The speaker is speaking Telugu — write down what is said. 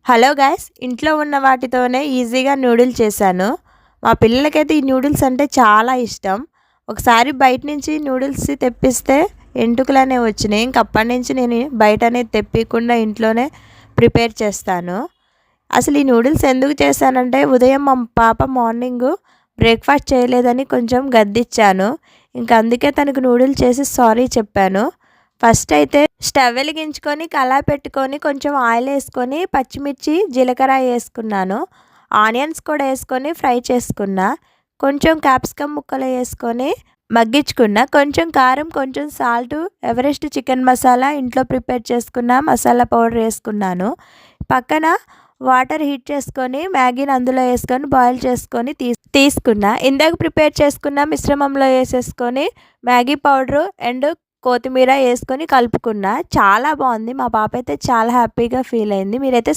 హలో గైస్, ఇంట్లో ఉన్న వాటితోనే ఈజీగా నూడిల్స్ చేశాను. మా పిల్లలకైతే ఈ నూడిల్స్ అంటే చాలా ఇష్టం. ఒకసారి బయట నుంచి నూడిల్స్ తెప్పిస్తే ఎంటుకలనే వచ్చినాయి. అప్పటి నుంచి నేను బయట అనేది తెప్పకుండా ఇంట్లోనే ప్రిపేర్ చేస్తాను. అసలు ఈ నూడిల్స్ ఎందుకు చేశానంటే, ఉదయం మా పాప మార్నింగ్ బ్రేక్ఫాస్ట్ చేయలేదని కొంచెం గద్దిచ్చాను. అందుకే తనకు నూడిల్స్ చేసి సారీ చెప్పాను. ఫస్ట్ అయితే స్టవ్ వెలిగించుకొని కళాయి పెట్టుకొని కొంచెం ఆయిల్ వేసుకొని పచ్చిమిర్చి జీలకర్ర వేసుకున్నాను. ఆనియన్స్ కూడా వేసుకొని ఫ్రై చేసుకున్నా. కొంచెం క్యాప్సికమ్ ముక్కలు వేసుకొని మగ్గించుకున్నా. కొంచెం కారం, కొంచెం సాల్ట్, ఎవరెస్ట్ చికెన్ మసాలా, ఇంట్లో ప్రిపేర్ చేసుకున్న మసాలా పౌడర్ వేసుకున్నాను. పక్కన వాటర్ హీట్ చేసుకొని మ్యాగీని అందులో వేసుకొని బాయిల్ చేసుకొని తీసుకున్నా. ఇందాక ప్రిపేర్ చేసుకున్న మిశ్రమంలో వేసేసుకొని మ్యాగీ పౌడరు అండ్ కొత్తిమీర వేసుకొని కలుపుకున్నా. చాలా బాగుంది. మా పాప అయితే చాలా హ్యాపీగా ఫీల్ అయింది. మీరైతే